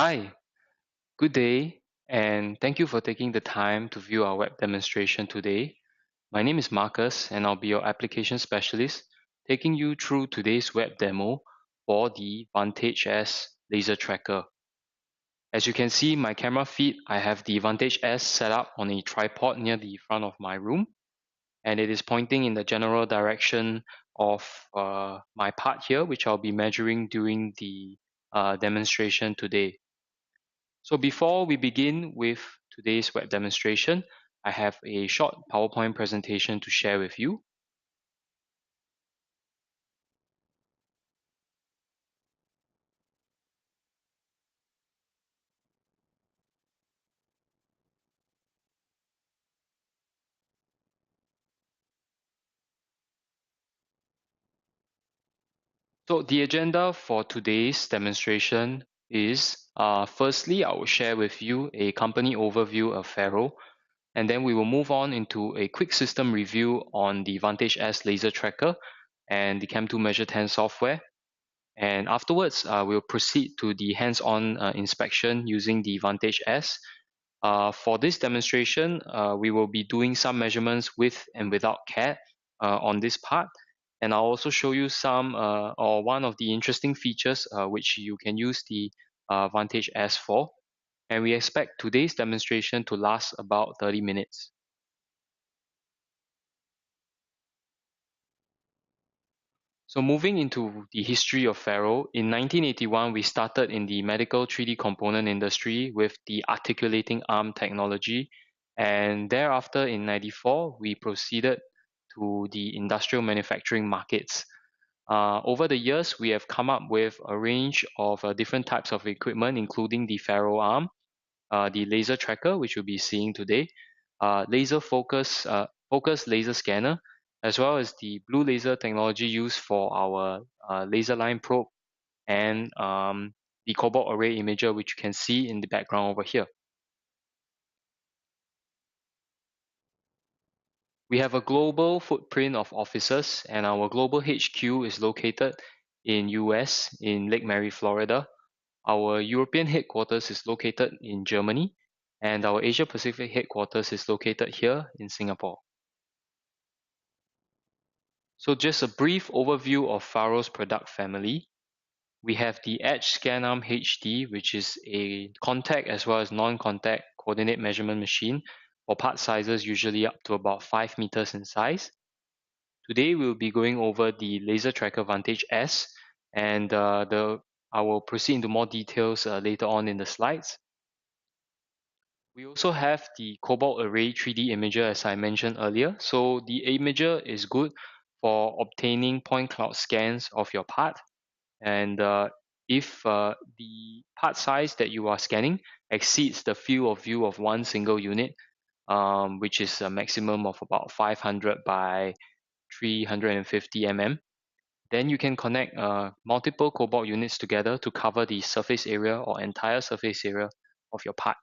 Hi, good day, and thank you for taking the time to view our web demonstration today. My name is Marcus, and I'll be your application specialist, taking you through today's web demo for the VantageS Laser Tracker. As you can see my camera feed, I have the VantageS set up on a tripod near the front of my room, and it is pointing in the general direction of my part here, which I'll be measuring during the demonstration today. So before we begin with today's web demonstration, I have a short PowerPoint presentation to share with you. So the agenda for today's demonstration is, firstly, I will share with you a company overview of Faro, and then we will move on into a quick system review on the VantageS Laser Tracker and the Cam2 Measure 10 software. And afterwards, we'll proceed to the hands-on inspection using the VantageS. For this demonstration, we will be doing some measurements with and without CAD on this part. And I'll also show you some or one of the interesting features which you can use the VantageS for. And we expect today's demonstration to last about 30 minutes. So moving into the history of Faro, in 1981, we started in the medical 3D component industry with the articulating arm technology. And thereafter, in 94, we proceeded to the industrial manufacturing markets. Over the years, we have come up with a range of different types of equipment, including the Faro arm, the laser tracker, which you'll be seeing today, focus laser scanner, as well as the blue laser technology used for our laser line probe and the cobalt array imager, which you can see in the background over here. We have a global footprint of offices, and our global HQ is located in US in Lake Mary, Florida. Our European headquarters is located in Germany, and our Asia Pacific headquarters is located here in Singapore. So just a brief overview of Faro's product family. We have the Edge ScanArm HD, which is a contact as well as non-contact coordinate measurement machine for part sizes usually up to about 5 meters in size. Today we'll be going over the Laser Tracker VantageS, and I will proceed into more details later on in the slides. We also have the Cobalt Array 3D imager, as I mentioned earlier. So the imager is good for obtaining point cloud scans of your part. And if the part size that you are scanning exceeds the field of view of one single unit, which is a maximum of about 500 by 350 mm, then you can connect multiple Cobalt units together to cover the surface area or entire surface area of your part.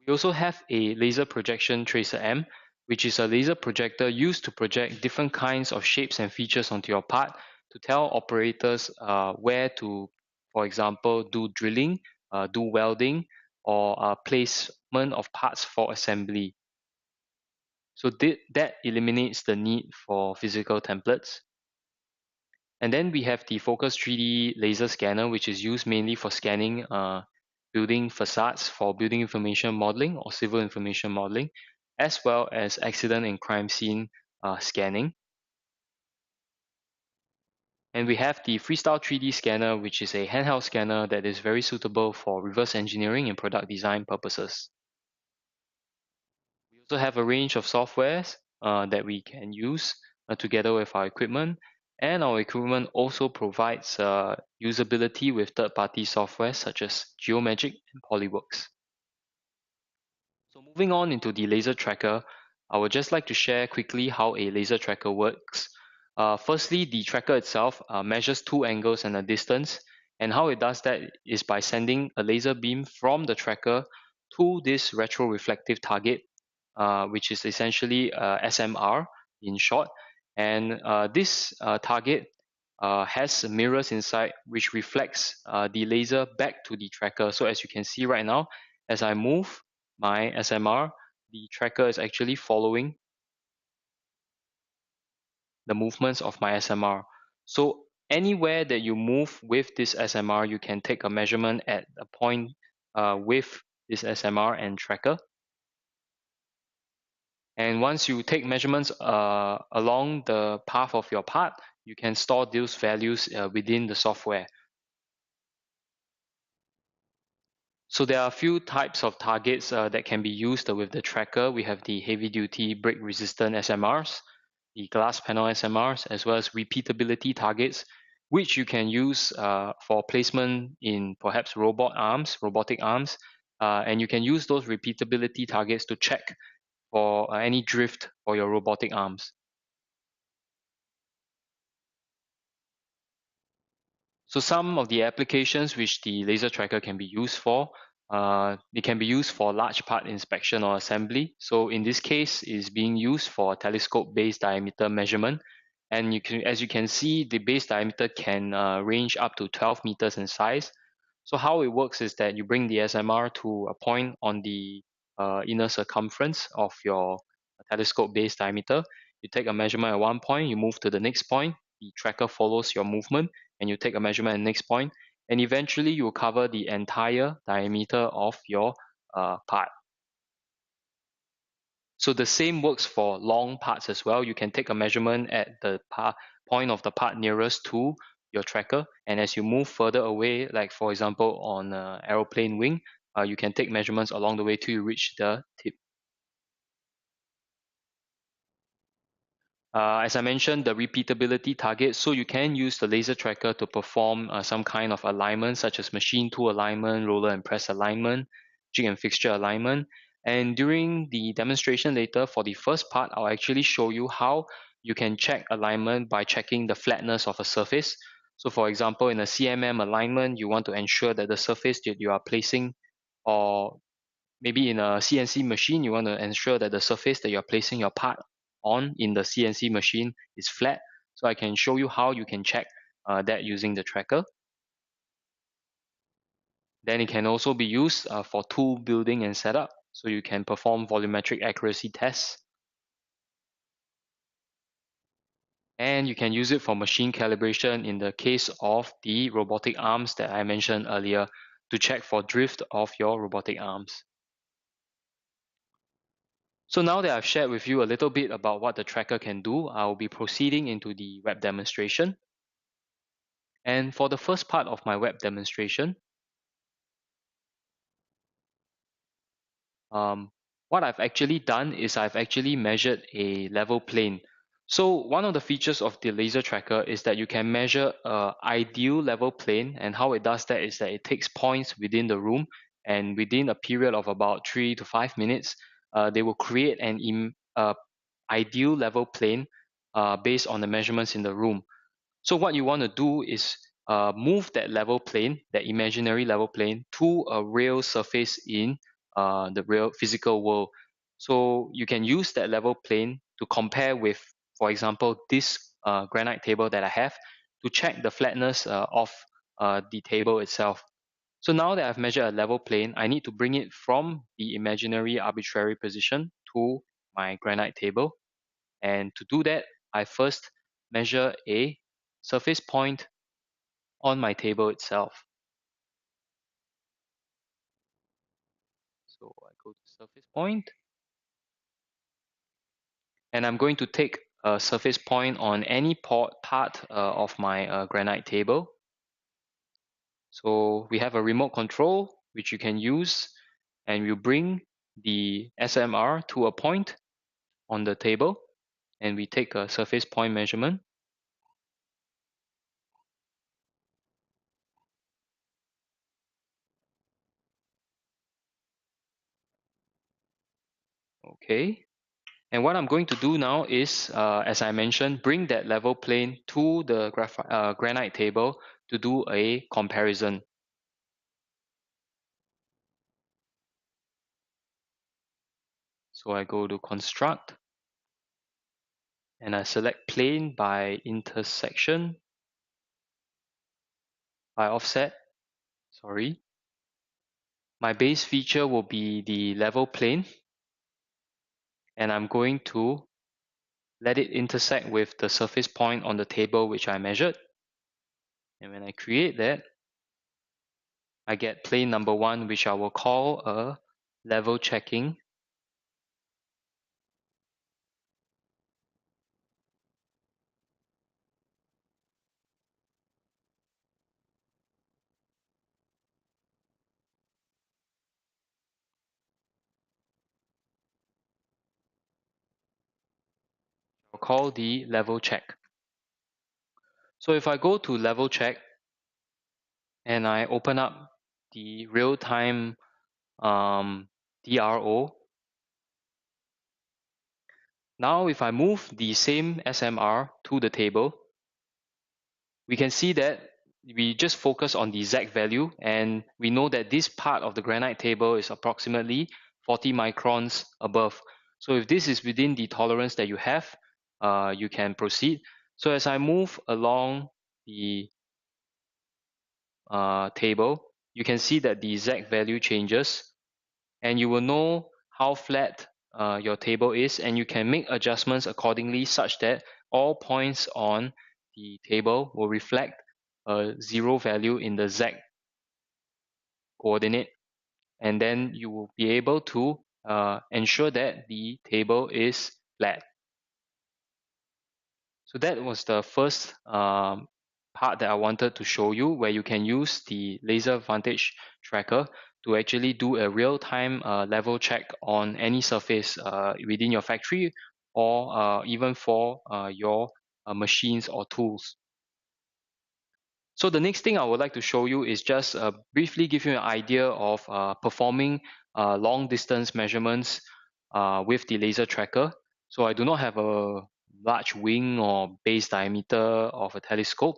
We also have a laser projection tracer M, which is a laser projector used to project different kinds of shapes and features onto your part to tell operators where to, for example, do drilling, do welding, or placement of parts for assembly. So that eliminates the need for physical templates. And then we have the Focus 3D laser scanner, which is used mainly for scanning building facades for building information modeling or civil information modeling, as well as accident and crime scene scanning. And we have the Freestyle 3D scanner, which is a handheld scanner that is very suitable for reverse engineering and product design purposes. We also have a range of softwares that we can use together with our equipment. And our equipment also provides usability with third-party software such as Geomagic and Polyworks. So moving on into the laser tracker, I would just like to share quickly how a laser tracker works. Firstly, the tracker itself measures two angles and a distance, and how it does that is by sending a laser beam from the tracker to this retroreflective target, which is essentially SMR in short. And this target has mirrors inside which reflects the laser back to the tracker. So as you can see right now, as I move my SMR, the tracker is actually following the movements of my SMR. So anywhere that you move with this SMR, you can take a measurement at a point with this SMR and tracker. And once you take measurements along the path of your part, you can store those values within the software. So there are a few types of targets that can be used with the tracker. We have the heavy duty brake resistant SMRs, the glass panel SMRs, as well as repeatability targets, which you can use for placement in perhaps robotic arms, and you can use those repeatability targets to check for any drift for your robotic arms. So some of the applications which the laser tracker can be used for, it can be used for large part inspection or assembly. So in this case, it's being used for telescope base diameter measurement. And as you can see, the base diameter can range up to 12 meters in size. So how it works is that you bring the SMR to a point on the inner circumference of your telescope base diameter. You take a measurement at one point, you move to the next point, the tracker follows your movement, and you take a measurement at the next point, and eventually you will cover the entire diameter of your part. So the same works for long parts as well. You can take a measurement at the point of the part nearest to your tracker, and as you move further away, like for example on an aeroplane wing, you can take measurements along the way till you reach the tip. As I mentioned, the repeatability target, so you can use the laser tracker to perform some kind of alignment, such as machine tool alignment, roller and press alignment, jig and fixture alignment. And during the demonstration later, for the first part, I'll actually show you how you can check alignment by checking the flatness of a surface. So for example, in a CMM alignment, you want to ensure that the surface that you are placing, or maybe in a CNC machine, you want to ensure that the surface that you're placing your part on in the CNC machine is flat. So I can show you how you can check that using the tracker. Then it can also be used for tool building and setup. So you can perform volumetric accuracy tests. And you can use it for machine calibration in the case of the robotic arms that I mentioned earlier to check for drift of your robotic arms. So now that I've shared with you a little bit about what the tracker can do, I'll be proceeding into the web demonstration. And for the first part of my web demonstration, what I've actually done is I've actually measured a level plane. So one of the features of the laser tracker is that you can measure an ideal level plane, and how it does that is that it takes points within the room, and within a period of about 3 to 5 minutes, they will create an ideal level plane based on the measurements in the room. So what you want to do is move that level plane, that imaginary level plane, to a real surface in the real physical world. So you can use that level plane to compare with, for example, this granite table that I have, to check the flatness of the table itself. So now that I've measured a level plane, I need to bring it from the imaginary arbitrary position to my granite table. And to do that, I first measure a surface point on my table itself. So I go to surface point, and I'm going to take a surface point on any part of my granite table. So we have a remote control which you can use, and you bring the SMR to a point on the table, and we take a surface point measurement. Okay. And what I'm going to do now is, as I mentioned, bring that level plane to the granite table to do a comparison. So I go to construct, and I select plane by intersection. by offset, sorry. My base feature will be the level plane, and I'm going to let it intersect with the surface point on the table which I measured. And when I create that, I get plane number 1, which I will call a level checking. I'll call the level check. So if I go to level check and I open up the real-time DRO, now if I move the same SMR to the table, we can see that we just focus on the Z value, and we know that this part of the granite table is approximately 40 microns above. So if this is within the tolerance that you have, you can proceed. So as I move along the table, you can see that the Z value changes, and you will know how flat your table is, and you can make adjustments accordingly such that all points on the table will reflect a 0 value in the Z coordinate, and then you will be able to ensure that the table is flat. So that was the first part that I wanted to show you, where you can use the laser VantageS tracker to actually do a real-time level check on any surface within your factory, or even for your machines or tools. So the next thing I would like to show you is just briefly give you an idea of performing long distance measurements with the laser tracker. So I do not have a large wing or base diameter of a telescope.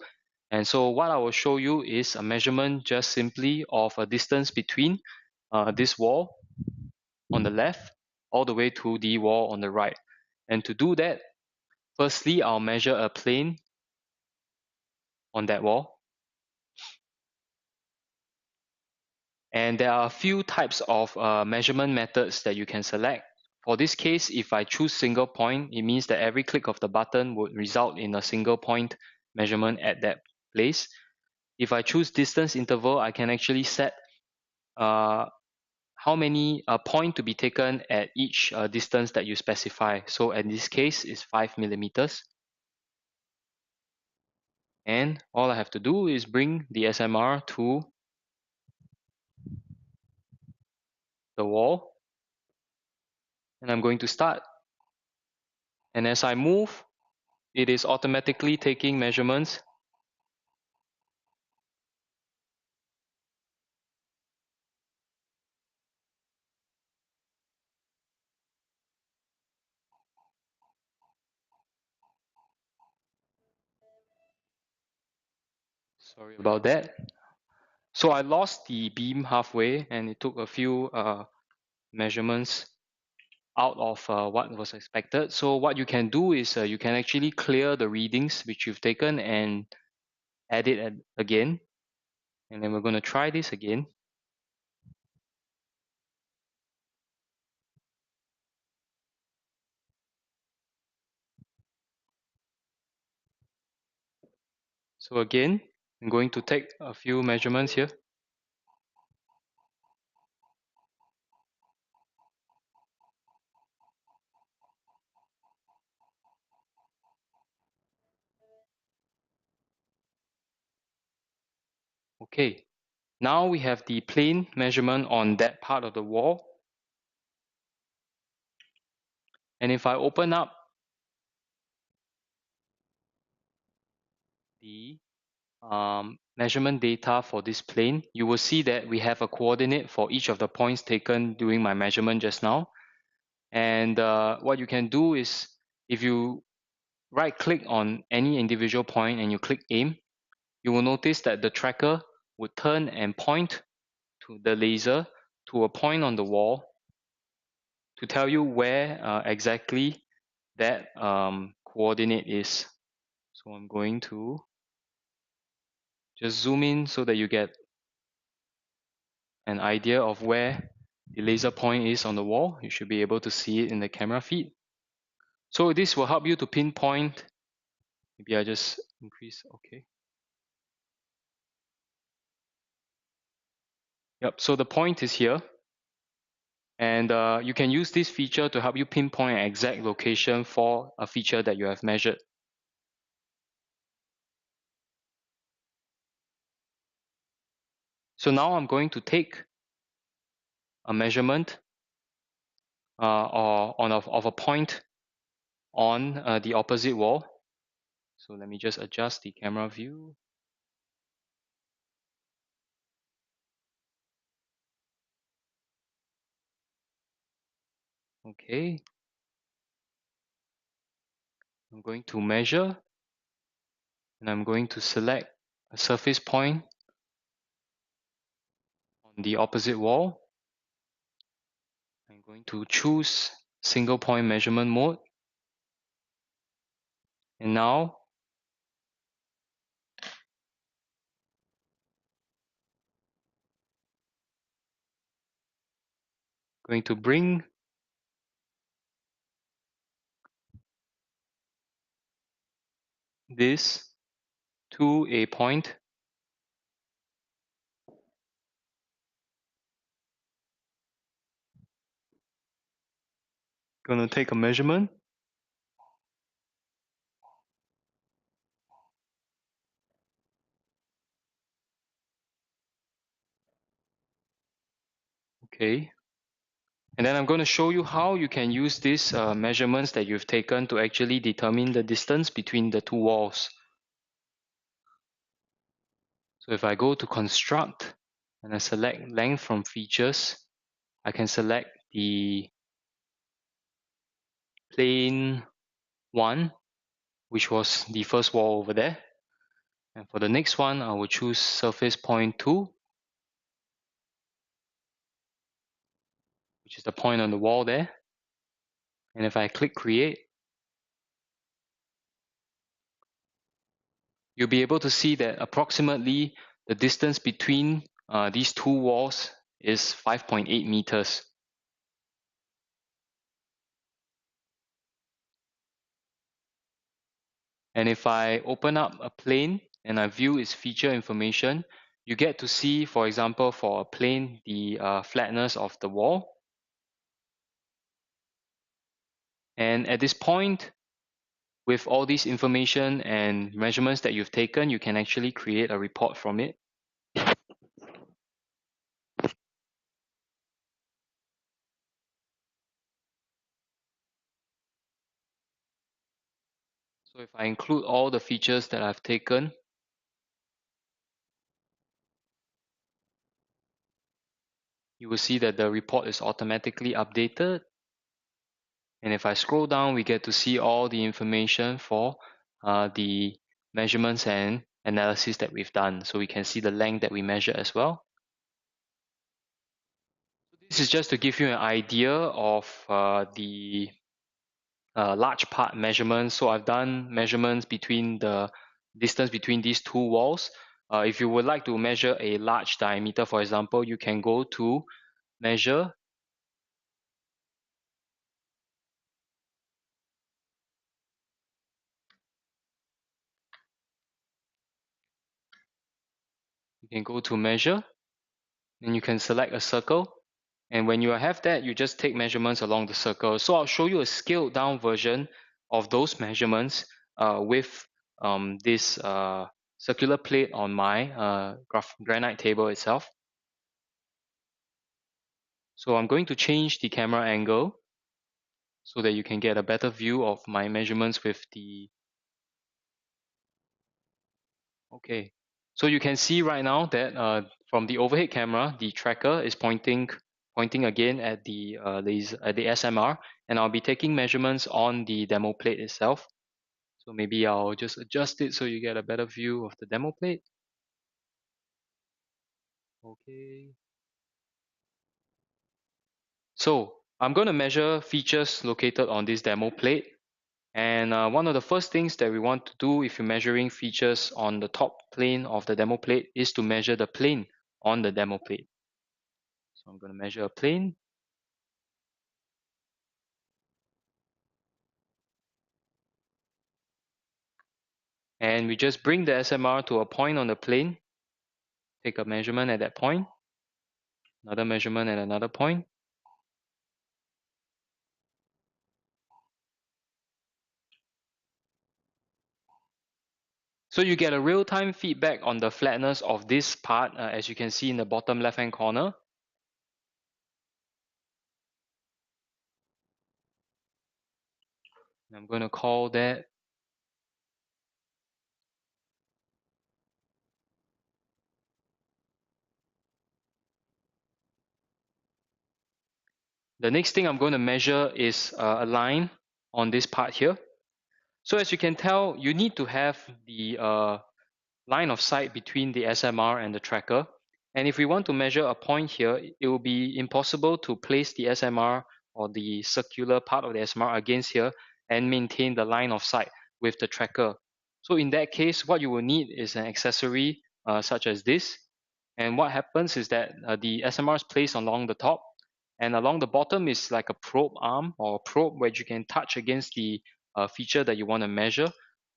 And so what I will show you is a measurement just simply of a distance between this wall on the left all the way to the wall on the right. And to do that, firstly, I'll measure a plane on that wall. And there are a few types of measurement methods that you can select. For this case, if I choose single point, it means that every click of the button would result in a single point measurement at that place. If I choose distance interval, I can actually set how many point to be taken at each distance that you specify. So in this case, it's 5 millimeters. And all I have to do is bring the SMR to the wall. And I'm going to start. And as I move, it is automatically taking measurements. Sorry about that. So I lost the beam halfway, and it took a few measurements out of what was expected. So what you can do is you can actually clear the readings which you've taken and add it again. And then we're going to try this again. So again, I'm going to take a few measurements here. Okay, now we have the plane measurement on that part of the wall. And if I open up the measurement data for this plane, you will see that we have a coordinate for each of the points taken during my measurement just now. And what you can do is, if you right click on any individual point and you click aim, you will notice that the tracker would turn and point to the laser to a point on the wall to tell you where exactly that coordinate is. So I'm going to Just zoom in so that you get an idea of where the laser point is on the wall. You should be able to see it in the camera feed. So this will help you to pinpoint. Maybe I just increase, okay. Yep, so the point is here. And you can use this feature to help you pinpoint an exact location for a feature that you have measured. So now I'm going to take a measurement of a point on the opposite wall. So let me just adjust the camera view. Okay. I'm going to measure and I'm going to select a surface point on the opposite wall. I'm going to choose single point measurement mode. And now I'm going to bring this to a point. Going to take a measurement. Okay. And then I'm going to show you how you can use these measurements that you've taken to actually determine the distance between the two walls. So if I go to construct and I select length from features, I can select the plane 1, which was the first wall over there. And for the next one, I will choose surface point 2, which is the point on the wall there. And if I click create, you'll be able to see that approximately the distance between these two walls is 5.8 meters. And if I open up a plane and I view its feature information, you get to see, for example, for a plane, the flatness of the wall. And at this point, with all this information and measurements that you've taken, you can actually create a report from it. So if I include all the features that I've taken, you will see that the report is automatically updated. And if I scroll down, we get to see all the information for the measurements and analysis that we've done. So we can see the length that we measure as well. This is just to give you an idea of the large part measurements. So I've done measurements between the distance between these two walls. If you would like to measure a large diameter, for example, you can go to measure. You can go to measure, and you can select a circle. And when you have that, you just take measurements along the circle. So I'll show you a scaled down version of those measurements with this circular plate on my granite table itself. So I'm going to change the camera angle so that you can get a better view of my measurements with the... Okay, so you can see right now that from the overhead camera, the tracker is pointing again at the laser, at the SMR, and I'll be taking measurements on the demo plate itself. So maybe I'll just adjust it so you get a better view of the demo plate. Okay. So I'm going to measure features located on this demo plate. And one of the first things that we want to do if you're measuring features on the top plane of the demo plate is to measure the plane on the demo plate. So I'm going to measure a plane. And we just bring the SMR to a point on the plane. Take a measurement at that point. Another measurement at another point. So you get a real-time feedback on the flatness of this part, as you can see in the bottom left-hand corner. I'm going to call that the next thing I'm going to measure is a line on this part here. So as you can tell, you need to have the line of sight between the SMR and the tracker. And if we want to measure a point here, it will be impossible to place the SMR or the circular part of the SMR against here and maintain the line of sight with the tracker. So in that case, what you will need is an accessory such as this. And what happens is that the SMR is placed along the top, and along the bottom is like a probe arm or a probe where you can touch against the feature that you want to measure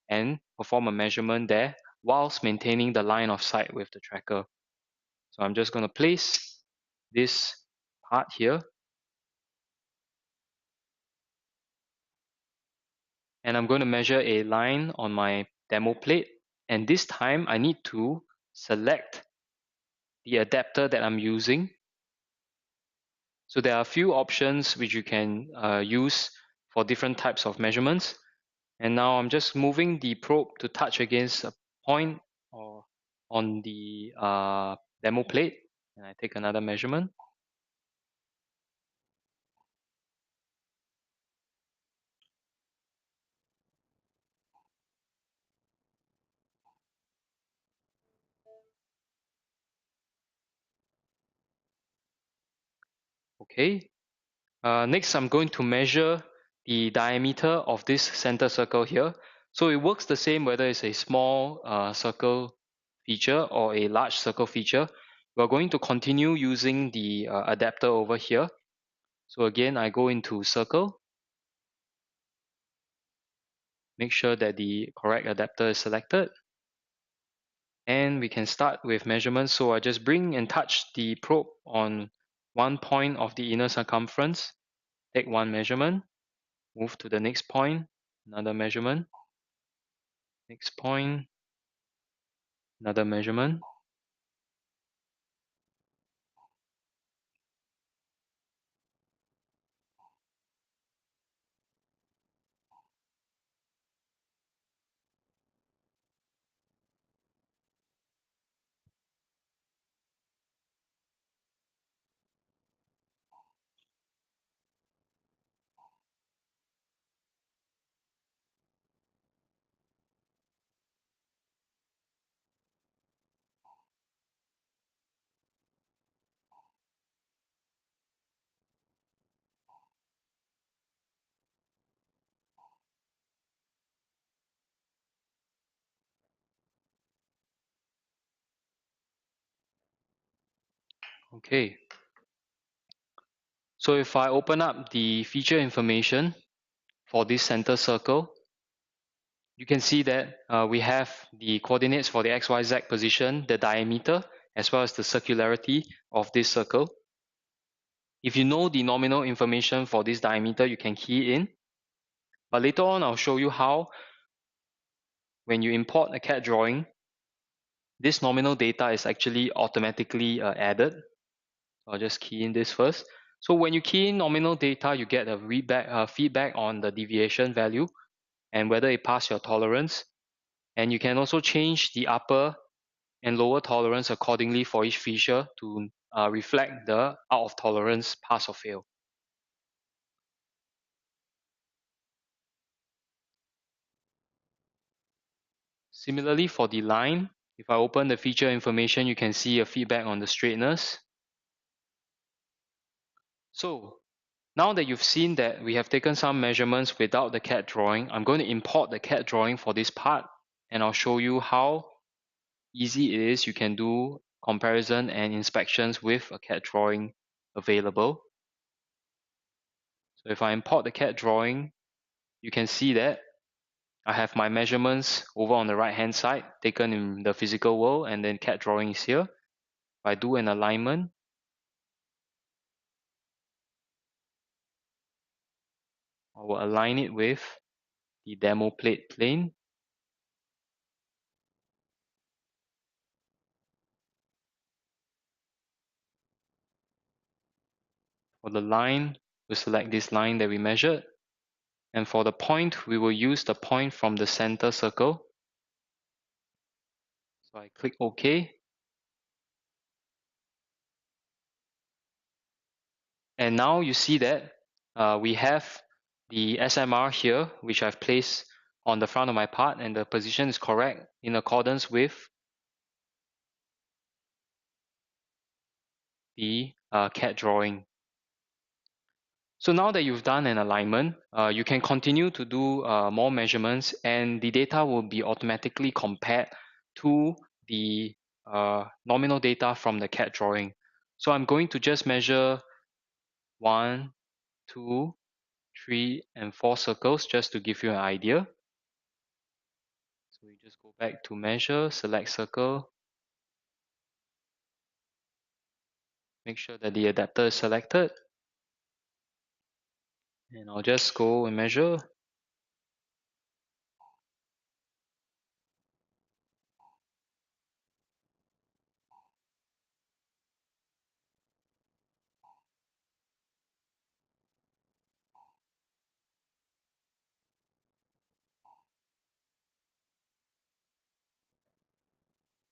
and perform a measurement there whilst maintaining the line of sight with the tracker. So I'm just going to place this part here, and I'm going to measure a line on my demo plate, and this time I need to select the adapter that I'm using. So there are a few options which you can use for different types of measurements. And now I'm just moving the probe to touch against a point or on the demo plate, and I take another measurement. Okay. Next, I'm going to measure the diameter of this center circle here. So it works the same whether it's a small circle feature or a large circle feature. We're going to continue using the adapter over here. So again, I go into circle. Make sure that the correct adapter is selected. And we can start with measurements. So I just bring and touch the probe on one point of the inner circumference. Take one measurement. Move to the next point. Another measurement. Next point. Another measurement. Okay. So if I open up the feature information for this center circle, you can see that we have the coordinates for the XYZ position, the diameter, as well as the circularity of this circle. If you know the nominal information for this diameter, you can key in. But later on, I'll show you how when you import a CAD drawing, this nominal data is actually automatically added. So I'll just key in this first. So when you key in nominal data, you get a feedback on the deviation value and whether it passed your tolerance. And you can also change the upper and lower tolerance accordingly for each feature to reflect the out of tolerance pass or fail. Similarly for the line, if I open the feature information, you can see a feedback on the straightness. So Now that you've seen that we have taken some measurements without the CAD drawing, I'm going to import the CAD drawing for this part, and I'll show you how easy it is. You can do comparison and inspections with a CAD drawing available. So if I import the CAD drawing, you can see that I have my measurements over on the right hand side taken in the physical world, and then CAD drawing is here. If I do an alignment, I will align it with the demo plate plane. For the line, we select this line that we measured. And for the point, we will use the point from the center circle. So I click OK. And now you see that we have the SMR here, which I've placed on the front of my part, and the position is correct in accordance with the CAD drawing. So now that you've done an alignment, you can continue to do more measurements, and the data will be automatically compared to the nominal data from the CAD drawing. So I'm going to just measure 1, 2, 3, and 4 circles just to give you an idea. So we just go back to measure, select circle, make sure that the adapter is selected, and I'll just go and measure.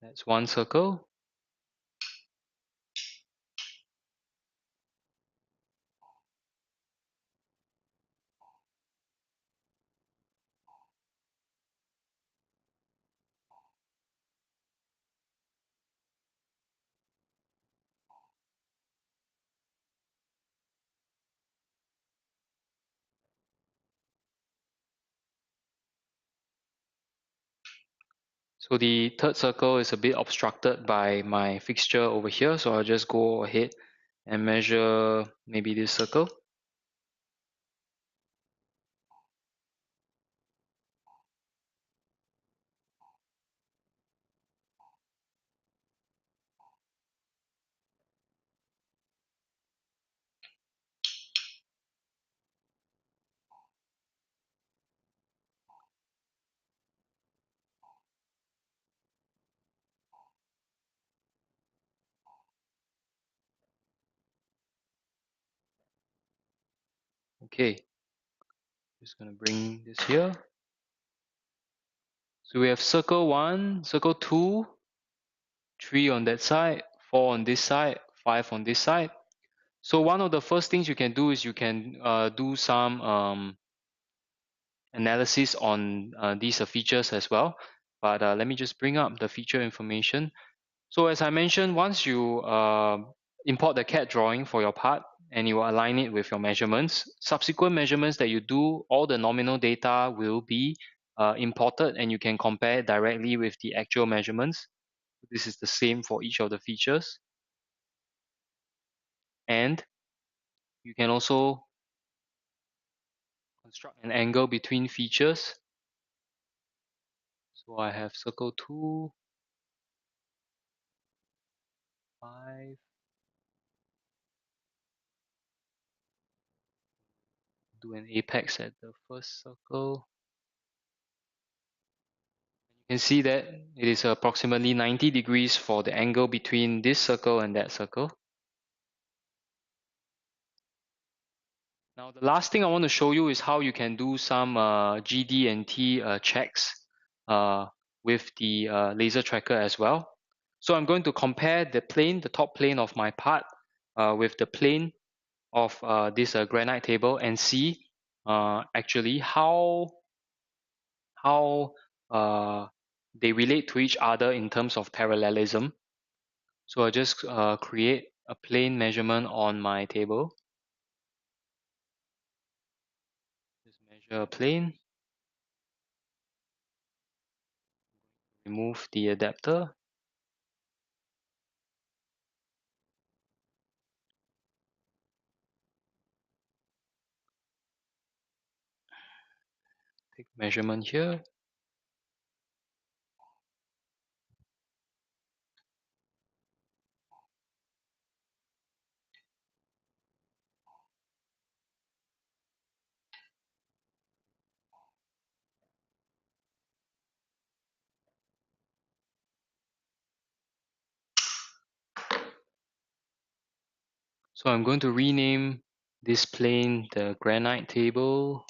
That's 1 circle. So the third circle is a bit obstructed by my fixture over here, so I'll just go ahead and measure maybe this circle. Okay, just gonna bring this here. So we have circle 1, circle 2, 3 on that side, 4 on this side, 5 on this side. So one of the first things you can do is you can do some analysis on these features as well. But let me just bring up the feature information. So as I mentioned, once you import the CAD drawing for your part and you align it with your measurements, subsequent measurements that you do, all the nominal data will be imported, and you can compare directly with the actual measurements. This is the same for each of the features. And you can also construct an angle between features. So I have circle 2, 5, do an apex at the first circle. You can see that it is approximately 90 degrees for the angle between this circle and that circle. Now the last thing I want to show you is how you can do some GD and T checks with the laser tracker as well. So I'm going to compare the plane, the top plane of my part with the plane of this granite table, and see actually how they relate to each other in terms of parallelism. So I just create a plane measurement on my table. Measure a plane. Remove the adapter. Take measurement here. So I'm going to rename this plane the granite table.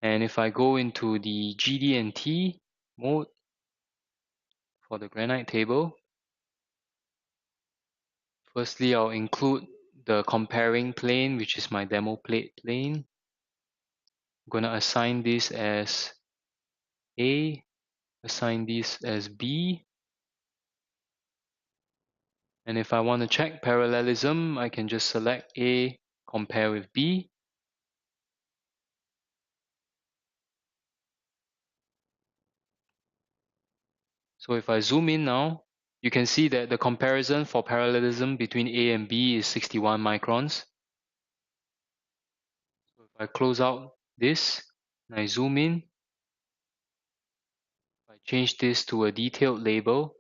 And if I go into the GD&T mode for the granite table, firstly I'll include the comparing plane, which is my demo plate plane. I'm going to assign this as A, assign this as B. And if I want to check parallelism, I can just select A, compare with B. So if I zoom in now, you can see that the comparison for parallelism between A and B is 61 microns. So if I close out this and I zoom in, if I change this to a detailed label,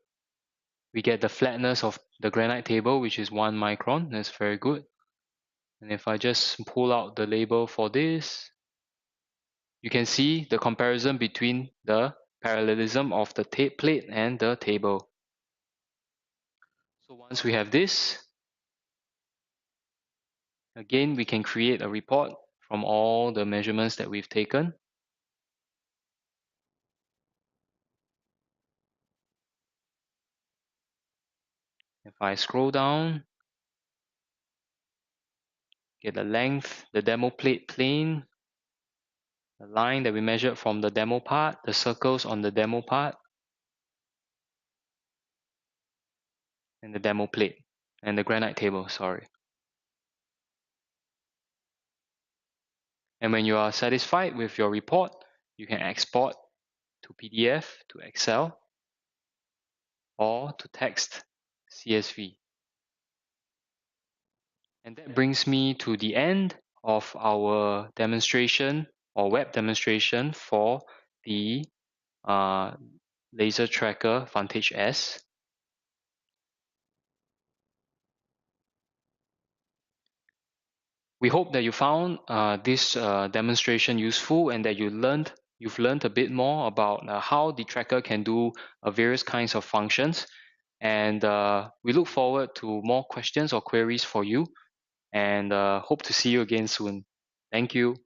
we get the flatness of the granite table, which is 1 micron. That's very good. And if I just pull out the label for this, you can see the comparison between the parallelism of the plate and the table. So once we have this, again, we can create a report from all the measurements that we've taken. If I scroll down, get the length, the demo plate plane, the line that we measured from the demo part, the circles on the demo part, and the demo plate, and the granite table, sorry. And when you are satisfied with your report, you can export to PDF, to Excel, or to text, CSV. And that brings me to the end of our demonstration or web demonstration for the laser tracker VantageS. We hope that you found this demonstration useful and that you've learned a bit more about how the tracker can do various kinds of functions. And we look forward to more questions or queries for you, and hope to see you again soon. Thank you.